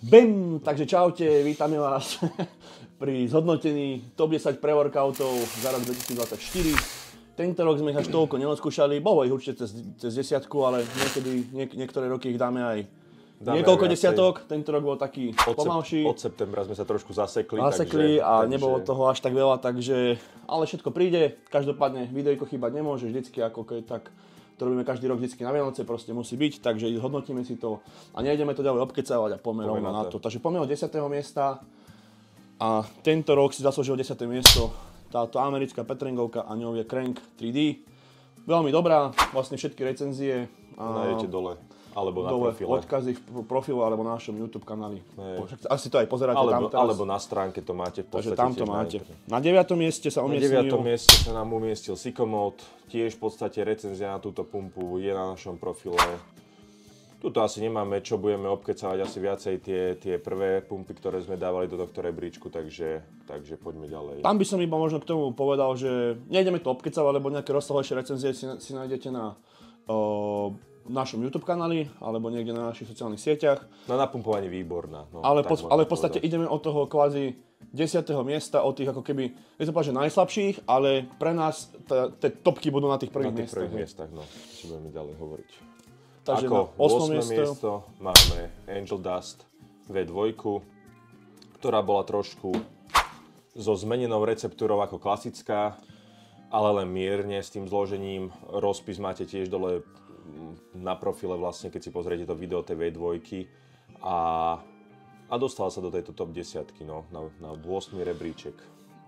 Bam! Takže čaute, vítame vás pri zhodnotení top 10 pre-workoutov za rok 2024. Tento rok sme ich až toľko neodskúšali, bolo ich určite cez desiatku, ale niektoré roky ich dáme aj niekoľko desiatok. Tento rok bol taký pomalší. Od septembra sme sa trošku zasekli. Takže nebolo toho až tak veľa, ale všetko príde. Každopádne videjko chýbať nemôže, vždycky ako keď tak to robíme každý rok vždycky na Vianoce, proste musí byť, takže zhodnotíme si to a nejdeme to ďalej obkecávať a poďme rovno na to. Takže poďme od 10. miesta a tento rok si zaslúžil 10. miesto táto americká Petringovka a ňou je Crank 3D. Veľmi dobrá, vlastne všetky recenzie. Nájdete dole. Alebo na profile. Odkazy v profile alebo na našom YouTube kanáli. Asi to aj pozeráte tam teraz. Alebo na stránke to máte v podstate. Takže tam to máte. Na 9. mieste sa umiestnil. Na 9. mieste sa nám umiestnil Sycomode. Tiež v podstate recenzia na túto pumpu je na našom profile. Tuto asi nemáme čo, budeme obkecávať asi viacej tie prvé pumpy, ktoré sme dávali do tohto rebríčku, takže poďme ďalej. Tam by som iba možno k tomu povedal, že nejdeme to obkecávať, lebo nejaké rozsahlejšie recenzie si nájdete na našom YouTube kanáli, alebo niekde na našich sociálnych sieťach. Na napumpovanie výborná. No, ale v podstate ideme od toho kvázi 10. miesta, od tých ako keby, nechcem povedať, že najslabších, ale pre nás tie topky budú na tých prvých miestach. Na tých prvých miestach, no. Si budeme ďalej hovoriť. Takže ako na 8. miesto máme Angel Dust V2, ktorá bola trošku so zmenenou receptúrou ako klasická, ale len mierne s tým zložením. Rozpis máte tiež dole na profile vlastne, keď si pozriete to video tej V2 a dostala sa do tejto top 10 no, na 8. rebríček.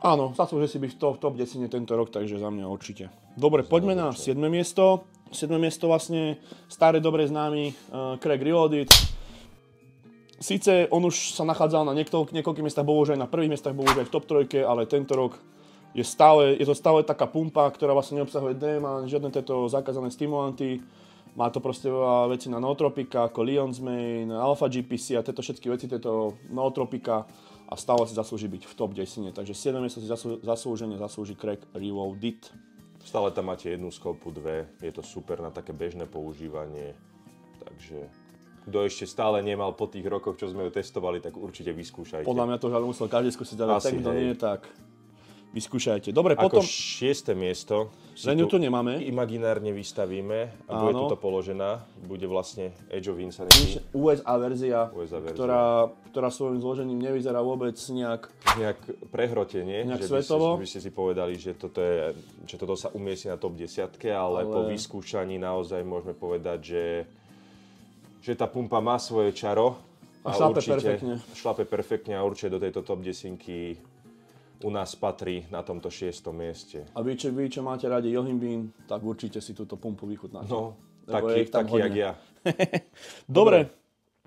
Áno, zaslúži si byť v top 10 tento rok, takže za mňa určite. Dobre, poďme na 7. miesto. 7. miesto vlastne starý, dobre známy Craig Reloaded. Sice on už sa nachádzal na niekoľkých miestach, bol už aj na prvých miestach, bol už aj v top 3, ale tento rok je to stále taká pumpa, ktorá vlastne neobsahuje DMA, žiadne tieto zakázané stimulanty. Má to proste veľa vecí na nootropika, ako Lion's Mane, Alpha GPC a tieto všetky veci, tieto nootropika a stále si zaslúži byť v top 10. Takže 7 miesto si zaslúži Craig Reloaded. Stále tam máte jednu skopu, dve, je to super na také bežné používanie. Takže kto ešte stále nemal po tých rokoch, čo sme ju testovali, tak určite vyskúšajte. Podľa mňa to už ale musel každý skúsiť, ale tak kto nie, tak vyskúšajte. Dobre, ako potom 6. miesto len ju tu nemáme. Imaginárne vystavíme a bude tuto položená. Bude vlastne Edge of Insanity. USA verzia. Ktorá svojím zložením nevyzerá vôbec nejak prehrotenie. Nejak svetovo. By ste si povedali, že toto sa umiestni na top 10, ale po vyskúšaní naozaj môžeme povedať, že tá pumpa má svoje čaro. A šlape perfektne a určite do tejto top 10 u nás patrí na tomto 6. mieste. A vy, čo máte radi Yohimbin, tak určite si túto pumpu vychutnáte. No, taký jak ja. Dobre.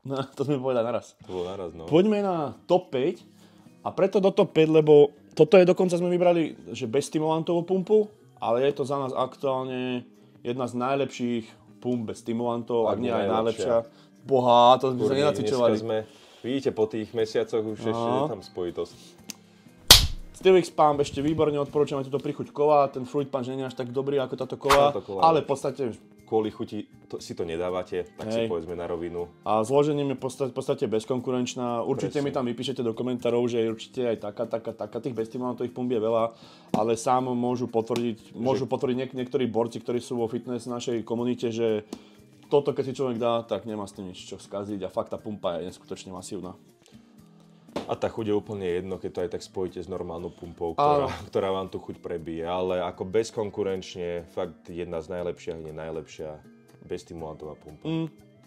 No, to sme povedali naraz. To bolo naraz, no. Poďme na top 5. A preto do top 5, lebo toto je dokonca sme vybrali, že bez stimulantovú pumpu, ale je to za nás aktuálne jedna z najlepších pump bez stimulantov, ak nie aj najlepšia. Boha, to sme sa nenacičovali. Vidíte, po tých mesiacoch už ešte je tam spojitosť. Steelix Pump ešte výborne odporúčame túto prichuť kola, ten Fruit Punch nie je až tak dobrý ako táto kola, ale v podstate kvôli chuti si to nedávate, tak si povedzme na rovinu. A zložením je v podstate bezkonkurenčná, určite mi tam vypíšete do komentárov, že je určite aj taká, tých bezstimulantových pump je veľa, ale sám môžu potvrdiť niektorí borci, ktorí sú vo fitness našej komunite, že toto keď si človek dá, tak nemá s tým nič čo skaziť a fakt tá pumpa je neskutočne masívna. A tá chuť je úplne jedno, keď to aj tak spojíte s normálnou pumpou, ktorá vám tu chuť prebije, ale ako bezkonkurenčne, fakt jedna z najlepších, nie najlepšia bezstimulantová pumpa.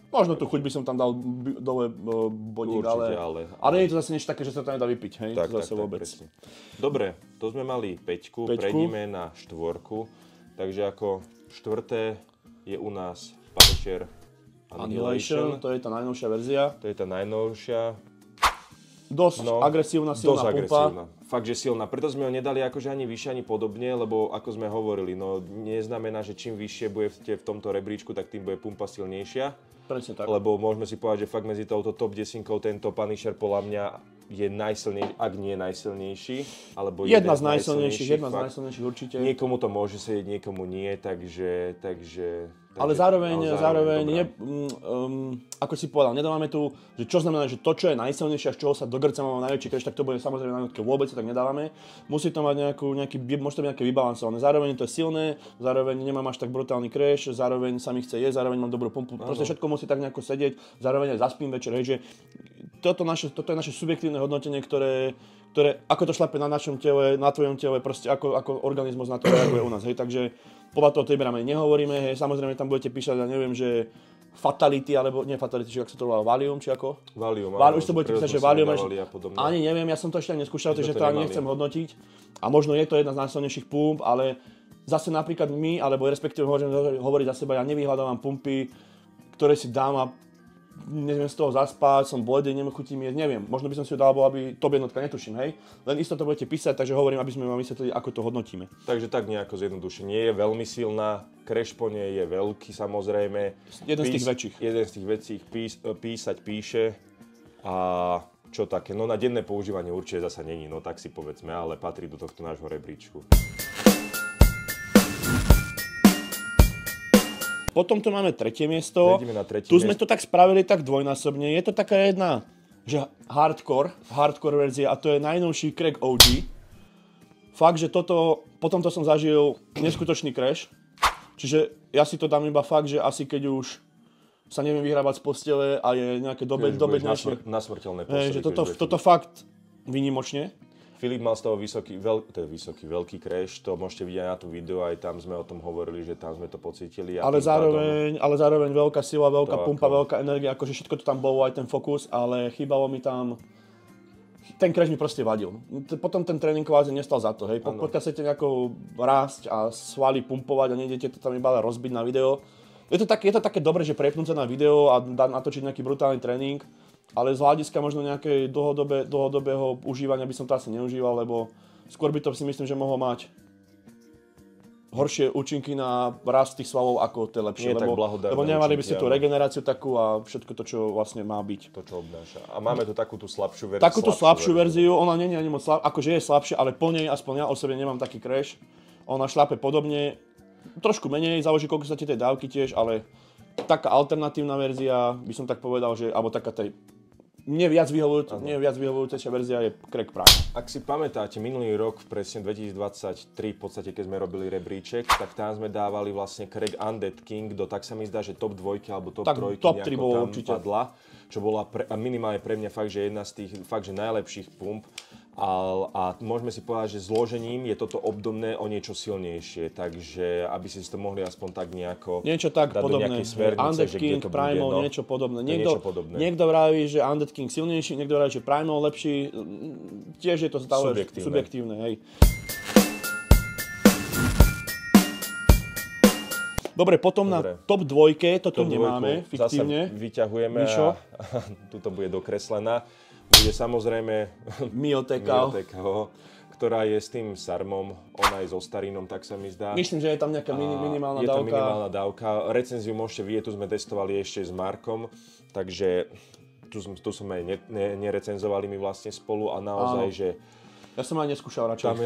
Možno tú chuť by som tam dal dole bodík, určite, ale je to zase niečo také, že sa to nedá vypiť, hej? Tak, vôbec. Presne. Dobre, to sme mali 5, prejdeme na 4, takže ako 4. je u nás Punisher Annihilation. To je tá najnovšia verzia. To je tá najnovšia. Dosť agresívna, silná pumpa. Fakt, že silná. Preto sme ho nedali akože ani vyššie, ani podobne, lebo ako sme hovorili, no neznamená, že čím vyššie budete v tomto rebríčku, tak tým bude pumpa silnejšia. Presne tak. Lebo môžeme si povedať, že fakt medzi touto top 10 tento Punisher podľa mňa je najsilnejší, ak nie najsilnejší, alebo jedna z najsilnejších určite. Niekomu to môže sedieť, niekomu nie, takže Ale zároveň ako si povedal, nedávame tu, že čo znamená, že to, čo je najsilnejšie a z čoho sa dogrcame najväčší crash, tak to bude samozrejme na jednotke vôbec, tak nedávame. Musí to mať môže to byť nejaké vybalansované. Zároveň to je silné, zároveň nemám až tak brutálny crash, zároveň sa mi chce jesť, zároveň mám dobrú pumpu. Proste všetko musí tak nejako sedieť, zároveň aj zaspím večer, hej, že toto je naše subjektívne hodnotenie, ktoré ako to šlape na našom tele, na tvojom tele, proste ako organizmus na to reaguje u nás, hej, takže podľa toho teberame nehovoríme, hej, samozrejme tam budete písať, ja neviem, že fatality, alebo nie fatality, či ako sa to volá, Valium, či ako? Valium, už to budete písať, že Valium, ani neviem, ja som to ešte ani neskúšal, takže to ani nechcem hodnotiť a možno je to jedna z najsilnejších pump, ale zase napríklad my, alebo respektíve hovoriť za seba, ja nevyhľadávam pumpy, ktoré si dám a neviem z toho zaspať, som bledy, chutím jesť, neviem. Možno by som si ho dal, aby top jednotka, netuším, hej. Len isto to budete písať, takže hovorím, aby sme vám vysvetlili, ako to hodnotíme. Takže tak nejako zjednodušenie. Je veľmi silná, crash po nej je veľký samozrejme. Jeden z tých väčších. Jeden z tých vecí písať píše a čo také, no na denné používanie určite zasa není, no tak si povedzme, ale patrí do tohto nášho rebríčku. Potom tu máme tretie miesto. Tu sme to tak spravili tak dvojnásobne. Je to taká jedna, že hardcore verzia a to je najnovší Craig OG. Fakt, že po tomto som zažil neskutočný crash. Čiže ja si to dám iba fakt, že asi keď už sa neviem vyhrábať z postele a je nejaké dobednejšie. Na smrteľné postele. Že toto fakt výnimočne. Filip mal z toho veľký crash, to môžete vidieť aj na tú video, aj tam sme o tom hovorili, že tam sme to pocítili. Ale zároveň veľká sila, veľká pumpa, veľká energia, akože všetko to tam bolo, aj ten fokus, ale chýbalo mi tam, ten crash mi proste vadil. Potom ten tréning kvázi nestal za to, hej. Pokiaľ chcete nejako rásť a svaly pumpovať a nejdete to tam iba rozbiť na video. Je to také dobré, že prepnúť sa na video a natočiť nejaký brutálny tréning. Ale z hľadiska možno nejakej dlhodobého užívania by som to asi neužíval, lebo skôr by to si myslím, že mohlo mať horšie účinky na rast tých svalov ako tie lepšie. Lebo nemali by ste tú regeneráciu takú a všetko to, čo vlastne má byť. To, čo obnáša. A máme tu takúto slabšiu verziu. Takúto slabšiu verziu, ona nie je ani moc slabšia, akože je slabšia, ale po nej aspoň ja o sebe nemám taký crash. Ona šlape podobne, trošku menej, záleží koľko sa tie dávky tiež, ale taká alternatívna verzia, by som tak povedal, že, alebo taká tej mne viac vyhovujúcejšia verzia je Craig Prime. Ak si pamätáte, minulý rok, presne 2023, v podstate, keď sme robili rebríček, tak tam sme dávali vlastne Craig Undead King do, tak sa mi zdá, že top 2 alebo top 3 top 3 bolo tam určite padla, čo bola minimálne pre mňa fakt, že jedna z tých fakt, že najlepších pump. A môžeme si povedať, že zložením je toto obdobné o niečo silnejšie, takže aby si to mohli aspoň tak nejako niečo tak dať podobné. do nejakej smernice, Undead King, Primal, niečo podobné. Niekto vraví, že Undead King silnejší, niekto vraví, že Primal lepší. Tiež je to stále subjektívne, hej. Dobre, potom na top 2, toto nemáme fiktívne. Zasa vyťahujeme a tuto bude dokreslená. Bude samozrejme Mioteka, ktorá je s tým Sarmom, ona je so Starinom, tak sa mi zdá. Myslím, že je tam nejaká minimálna dávka. Je tam minimálna dávka. Recenziu môžete vidieť, tu sme testovali ešte s Markom, takže tu sme nerecenzovali my vlastne spolu a naozaj, že ja som aj neskúšal radšej.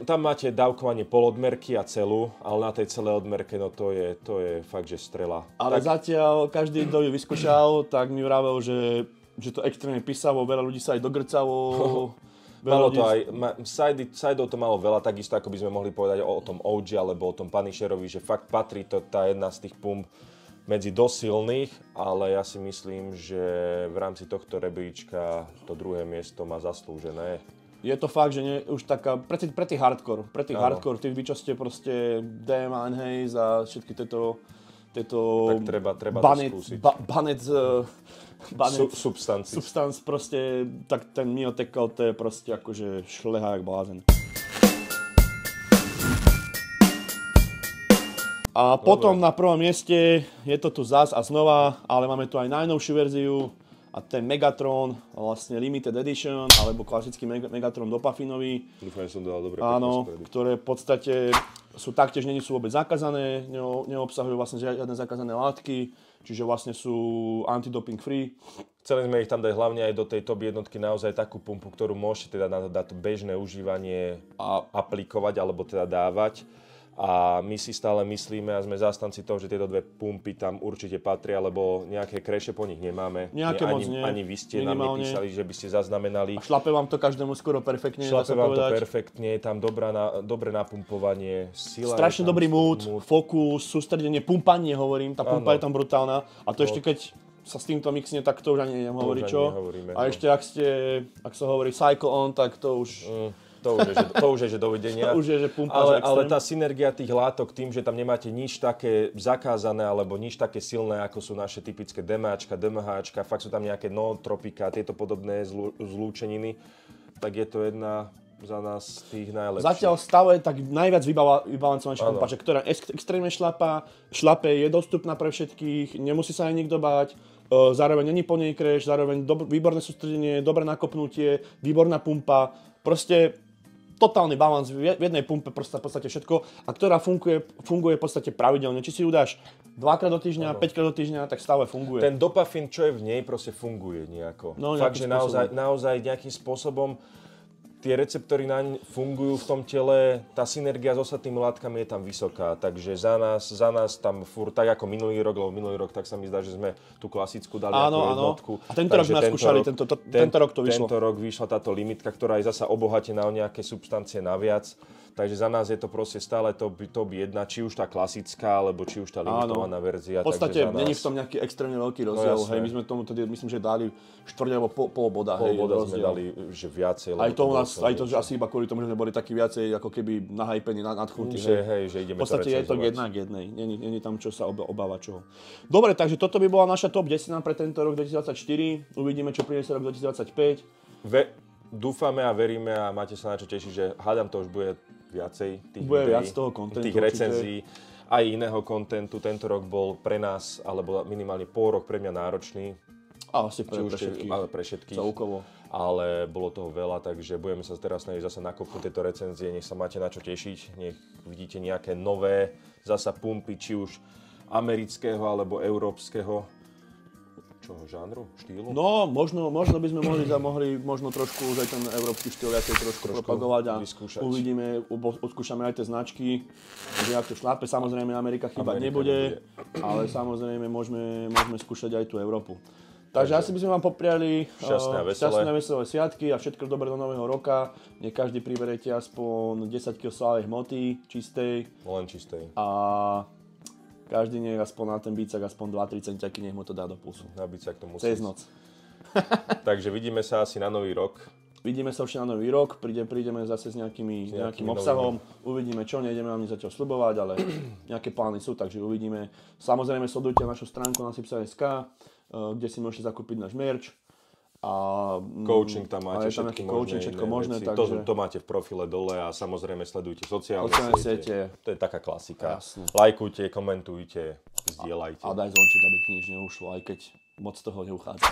Tam máte dávkovanie polodmerky a celú, ale na tej celé odmerke, no to je fakt, že strela. Ale zatiaľ každý, kto ju vyskúšal, tak mi vravel, že to extrémne písavo, veľa ľudí sa aj dogrcalo. Malo to aj, sideov to malo veľa, takisto ako by sme mohli povedať o tom OG alebo o tom Punisherovi, že fakt patrí to tá jedna z tých pump medzi dosť silných, ale ja si myslím, že v rámci tohto rebríčka to druhé miesto má zaslúžené. Je to fakt, že už taká, pre tých hardcore, tých vy, čo ste proste DMA, Enhaze a všetky tieto tak treba to skúsiť. Substance proste, tak ten Miotekal, to je proste akože šleha jak blázen. A potom na prvom mieste je to tu zas a znova, ale máme tu aj najnovšiu verziu a ten Megatron, vlastne Limited Edition, alebo klasický Megatron dopafinový. Dúfam, že som dal dobre. Áno, ktoré v podstate taktiež nie sú vôbec zakázané, neobsahujú vlastne žiadne zakázané látky, čiže vlastne sú antidoping free. Chceli sme ich tam dať hlavne aj do tej top jednotky naozaj takú pumpu, ktorú môžete teda na to bežné užívanie aplikovať alebo teda dávať. A my si stále myslíme a sme zástanci toho, že tieto dve pumpy tam určite patria, lebo nejaké kreše po nich nemáme. Nejaké moc nie. Ani vy ste nám nepísali, že by ste zaznamenali. A šlape vám to každému skoro perfektne. Šlape vám to perfektne, je tam dobré napumpovanie, sila. Strašne dobrý mood, fokus, sústredenie, pumpanie hovorím, tá pumpa je tam brutálna. A to ešte keď sa s týmto mixne, tak to už ani neviem hovoriť čo. A ešte ak sa hovorí cycle on, tak to už... To už je, že dovidenia. To už je, že pumpa, ale tá synergia tých látok tým, že tam nemáte nič také zakázané alebo nič také silné, ako sú naše typické DMAčka, DMHčka, fakt sú tam nejaké nootropika, tieto podobné zlúčeniny, tak je to jedna za nás tých najlepších. Zatiaľ stave tak najviac vybalancovaná pumpa, ktorá extrémne šlape, je dostupná pre všetkých, nemusí sa aj nikto báť. Zároveň není po nej crash, zároveň výborné sústredenie, dobré nakopnutie, výborná pumpa, proste totálny balans v jednej pumpe, v podstate všetko, a ktorá funguje v podstate pravidelne. Či si ju dáš 2-krát do týždňa, 5-krát do týždňa, tak stále funguje. Ten dopafín, čo je v nej, proste funguje nejako. No, fakt, že naozaj nejakým spôsobom tie receptory naň fungujú v tom tele, tá synergia s ostatnými látkami je tam vysoká, takže za nás tam furt, tak ako minulý rok, tak sa mi zdá, že sme tú klasickú dali ako jednotku. A tento rok sme skúšali, tento rok to vyšlo. Tento rok vyšla táto limitka, ktorá je zasa obohatená o nejaké substancie naviac. Takže za nás je to proste stále top 1, či už tá klasická, alebo či už tá limitovaná verzia. V podstate není v tom nejaký extrémne veľký rozdiel. Hej, my sme tomu tedy, myslím, že dali štvrť alebo pol boda. Pol boda sme dali, že viacej. Aj to, že asi iba kvôli tomu, že sme boli takí viacej ako keby nahypení, nadchnutí. Že ideme to recenzovať. V podstate je to k jednej. Není tam čo sa obávať čoho. Dobre, takže toto by bola naša top 10 pre tento rok 2024. Uvidíme, čo priniesie rok 2025. Dúfame a veríme a máte sa na čo tešiť, že hádam to už bude viacej tých videí, viac toho kontentu, tých recenzií, aj iného kontentu. Tento rok bol pre nás, alebo minimálne pol rok pre mňa náročný. Asi pre všetkých. Celkovo. Ale bolo toho veľa, takže budeme sa teraz snažiť zase nakopnúť tieto recenzie. Nech sa máte na čo tešiť, nech vidíte nejaké nové zasa pumpy, či už amerického alebo európskeho žánru, štýlu? No, možno by sme mohli možno trošku už aj ten európsky štýl viacej trošku propagovať a vyskúšať. Uvidíme, odskúšame aj tie značky, že ak to šlápe, samozrejme Amerika chýbať nebude, ale samozrejme môžeme skúšať aj tú Európu. Takže asi by sme vám popriali šťastné a veselé sviatky a všetko dobré do nového roka. Nech každý priberete aspoň 10 kg svalovej hmoty, čistej. Len čistej. A každý nech aspoň na ten bicak aspoň 2-3 centiaky, nech mu to dá do pulsu. Na bicak to musí. Cez noc. Takže vidíme sa asi na nový rok. Vidíme sa už na nový rok, prídeme zase s nejakým obsahom. Uvidíme čo, nejdeme vám zatiaľ sľubovať, ale nejaké plány sú, takže uvidíme. Samozrejme sledujte našu stránku nasipsa.sk, kde si môžete zakúpiť náš merch. A coaching tam máte, všetko možné. Takže... To máte v profile dole a samozrejme sledujte sociálne siete. To je taká klasika. Jasne. Lajkujte, komentujte, zdieľajte. A daj zvonček, aby ti nič neušlo, aj keď moc toho neuchádza.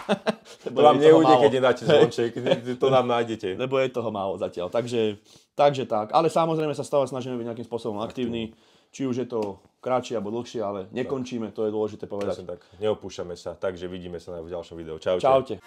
To vám neujde, keď nedáte zvonček, to nám nájdete. Lebo je toho málo zatiaľ, takže tak. Ale samozrejme sa stále snažíme byť nejakým spôsobom aktívni. Či už je to kratšie alebo dlhšie, ale nekončíme, to je dôležité povedať. Tak, neopúšťame sa, takže vidíme sa na ďalšom videu. Čaute. Čaute.